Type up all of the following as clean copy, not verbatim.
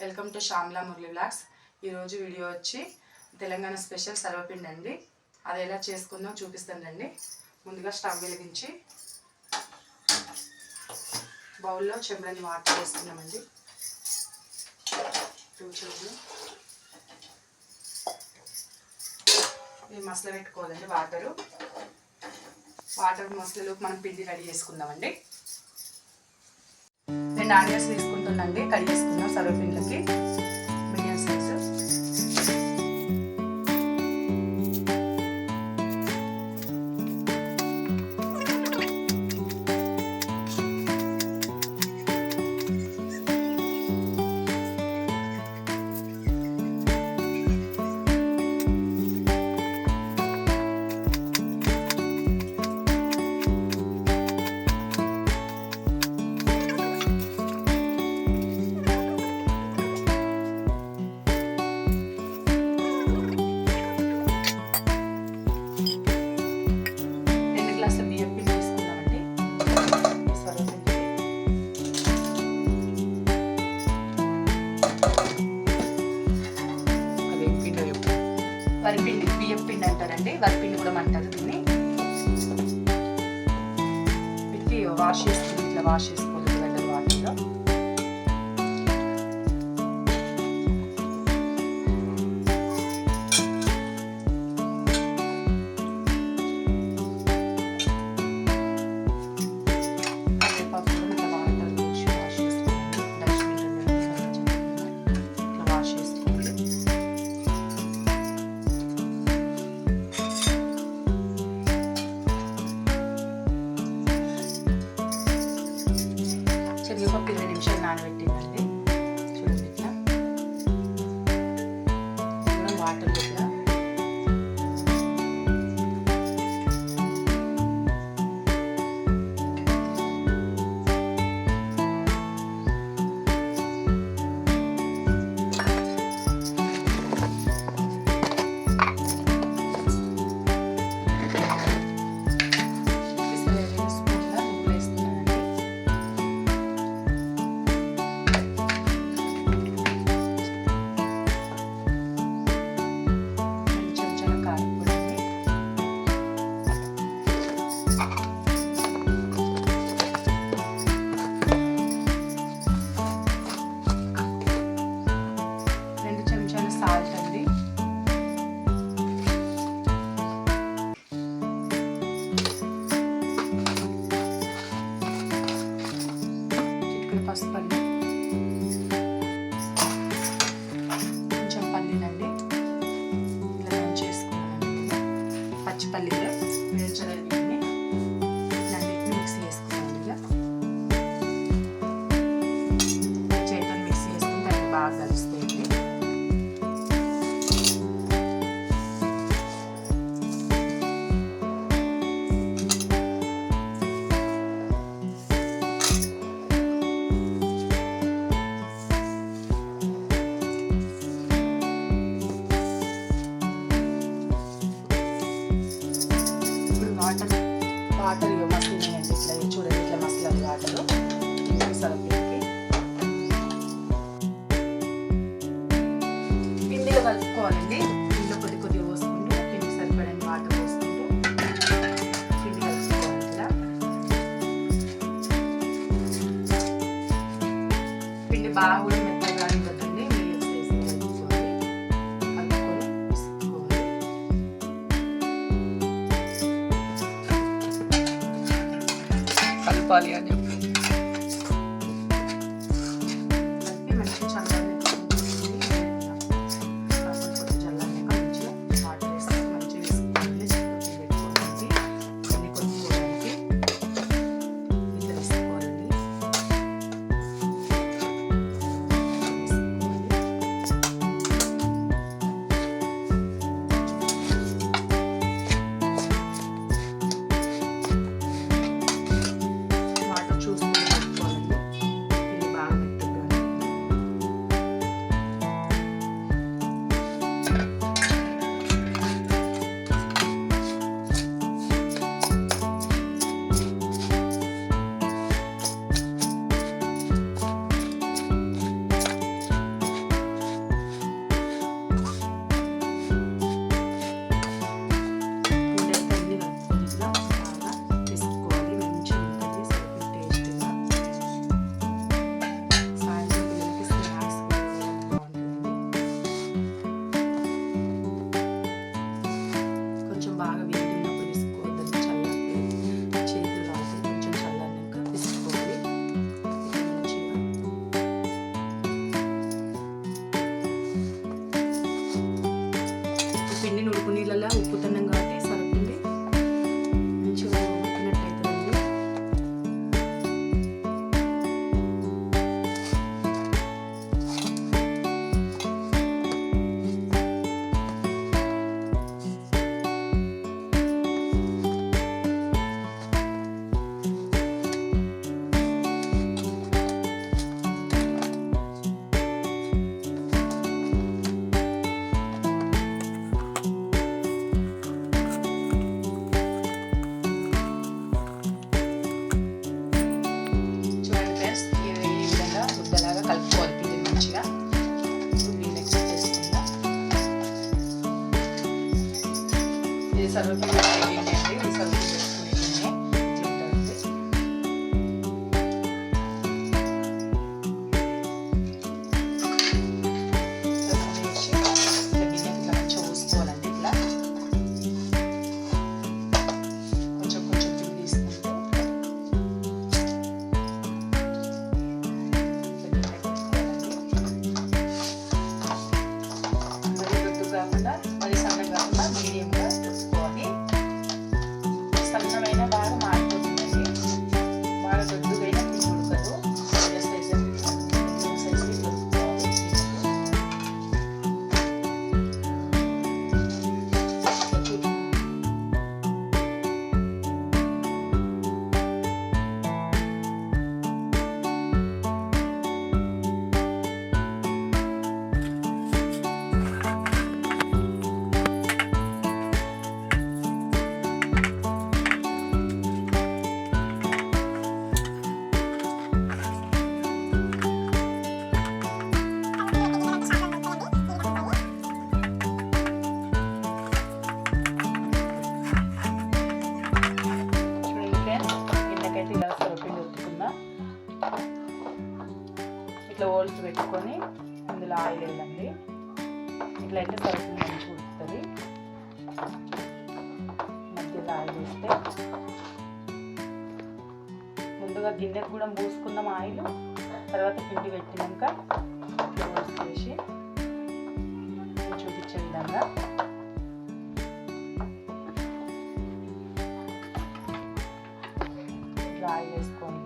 Welcome to Shyamla Murali vlogs. ఈరోజు video వచ్చి Telangana special సర్వపిండి అండి. అది ఎలా చేసుకుందాం చూపిస్తానండి. ముందుగా స్టవ్ వెలిగించి బౌల్లో చెంబులని వాటర్ వేసుకున్నామండి. 2 చెంబులు ఇవి మసలు పెట్టుకోవాలండి. వాటర్ మసలులోకి మనం పిండి రెడీ చేసుకుందామండి. 2 ఆనియన్స్ తీసుకుంటున్నాండి. కట్ చేసుకుందాం సర్వపిండిలకి. మీడియం సైజు వరిపిండి, బియ్యం పిండి అంటారండి. వరిపిండి కూడా అంటారు దీన్ని. పెట్టి వాష్ చేసుకుని ఇట్లా వాష్ చేసుకోవాలి గడ్డల వాటర్లో. శనగపప్పు 20 నిమిషాలు నానబెట్టిందండి. చూడండి ఇట్లా వాటర్ ఇట్లా పసుపల్లి, కొంచెం పల్లీలండి ఇలా చేసుకున్నానండి. పచ్చిపల్లీలు వేయించగలిగింది ఇలాంటివి మిక్సీ చేసుకున్నాను. ఇక చేతితో మిక్సీ చేసుకుంటే అది బాగా కలుస్తుంది. వాటర్ మసిలినాయండి. ఇట్లా చూడండి, ఇట్లా మసలాలి వాటరు. సర్వపిండికి పిండిలో కలుపుకోవాలండి. పిండిలో కొద్దిగా పోసుకుంటూ పిండికి సరిపడని వాటర్ పోసుకుంటూ పిండి కలుపుకోవాలి. ఇట్లా పిండి బాగా కూడా మెత్తగా ఇవ్వద్దండి. మీడియం సైజు కలుపుకోవాలి. కలపాలి అని చెప్పి మంచిగా చల్లని చల్లని మంచిగా వాటర్ వేసుకొని మంచిగా వేసుకోవాలి. పెట్టుకోవాలి. కొన్ని కొనుక్కోవడానికి ఇట్లా వేసుకోవాలండి. వాటర్ ఫ్రెండ్స్, గిన్నెకైతే ఇలా సర్వపిండి ఒత్తుకుందాం. ఇట్లా హోల్స్ పెట్టుకొని ఇందులో ఆయిల్ వేయాలండి. ఇట్లా అయితే సర్వపిండి మంచిగా ఉడుకుతుంది. మధ్యలో ఆయిల్ వేస్తే ముందుగా గిన్నెకు కూడా మూసుకుందాం ఆయిల్. తర్వాత పిండి పెట్టినాక ఇట్లా హోల్స్ వేసి చూపించే విధంగా ఆయిల్ వేసుకోండి.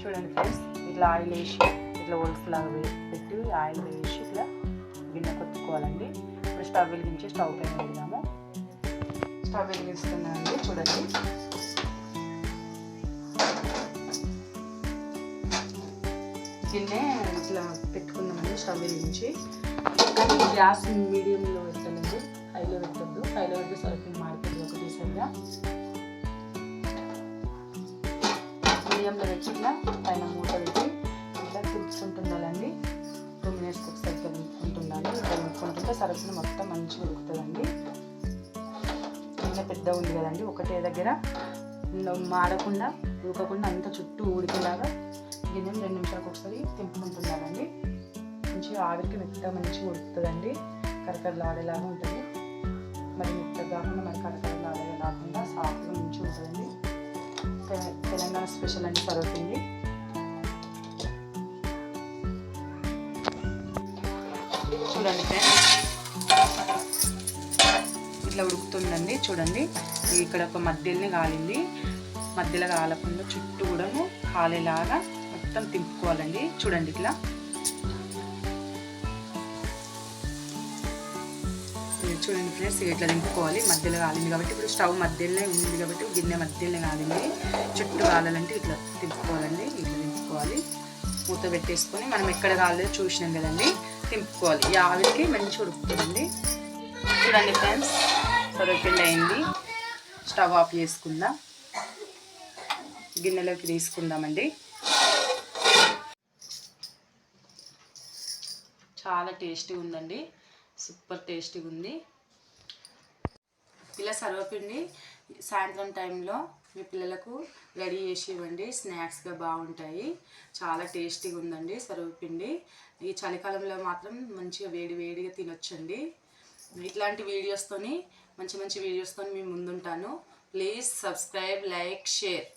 చూడండి ఫ్రెండ్స్, ఇట్లా ఆయిల్ వేసి ఇట్లా ఒలుసులాగా పెట్టి ఆయిల్ వేసి ఇట్లా గిన్నె కొట్టుకోవాలండి. ఇప్పుడు స్టవ్ వెలిగించి స్టవ్ పైన పెడదాము. స్టవ్ వెలిగిస్తున్నానండి. చూడండి, గిన్నె ఇట్లా పెట్టుకున్నామండి స్టవ్ వెలిగించి. కానీ గ్యాస్ మీడియంలో పెట్టాలండి, హైలో పెట్టద్దు. హైలో పెడితే సరిపోయి మాడిపోతుంది ఒకటేసారిగా. మీడియంలో పెట్టి ఇట్లా పైన మూత పెట్టి ఇట్లా తిప్పుకుంటుండాలండి. 2 minutes ఒకసారి తిప్పుకుంటుండాలి. ఇట్లా తిప్పుకుంటుంటే సరుకుని మొత్తం మంచిగా ఉడుకుతుందండి. గిన్నె పెద్ద ఉంది కదండి, ఒకటే దగ్గర మాడకుండా ఉడకకుండా అంత చుట్టూ ఉడికేలాగా గిన్నెను 2 నిమిషాలకు ఒకసారి తిప్పుకుంటున్నానండి. మంచిగా ఆవిరికి మెత్తగా మంచిగా ఉడుకుతుందండి. కరకరలాడేలాగా ఉంటుంది. మరి మెత్తగా కాకుండా మరి కరకరలాడే కాకుండా సాఫ్ట్గా మంచిగా ఉంటుందండి. తెలంగాణ స్పెషల్ అండి సర్వపిండి. చూడండి ఫ్రెండ్స్, ఇట్లా ఉడుకుతుందండి. చూడండి, ఇక్కడ ఒక మధ్యలోనే కాలింది. మధ్యలో కాలకుండా చుట్టూ కూడా కాలేలాగా మొత్తం తిప్పుకోవాలండి. చూడండి, ఇట్లా చూడండి ఫ్రెండ్స్, ఇట్లా దింపుకోవాలి. మధ్యలో కాలింది కాబట్టి ఇప్పుడు స్టవ్ మధ్యలోనే ఉంది కాబట్టి గిన్నె మధ్యలోనే కాలింది. చుట్టూ కాలాలంటే ఇట్లా తిప్పుకోవాలండి. ఇట్లా తిప్పుకోవాలి. మూత పెట్టేసుకొని మనం ఎక్కడ కాలేదో చూసినాం కదండి, తిప్పుకోవాలి. ఈ ఆవిరికి మంచిగా ఉడుకుతుందండి. చూడండి ఫ్రెండ్స్, సర్వపిండి అయింది. స్టవ్ ఆఫ్ చేసుకుందాం. గిన్నెలోకి తీసుకుందామండి. చాలా టేస్టీగా ఉందండి, సూపర్ టేస్టీగా ఉంది. ఇలా సర్వపిండి సాయంత్రం టైంలో మీ పిల్లలకు రెడీ చేసి ఇవ్వండి. స్నాక్స్గా బాగుంటాయి. చాలా టేస్టీగా ఉందండి సర్వపిండి. ఈ చలికాలంలో మాత్రం మంచిగా వేడిగా తినొచ్చండి. ఇట్లాంటి వీడియోస్తోని మంచి వీడియోస్తో మీ ముందుంటాను. Please subscribe, like, share.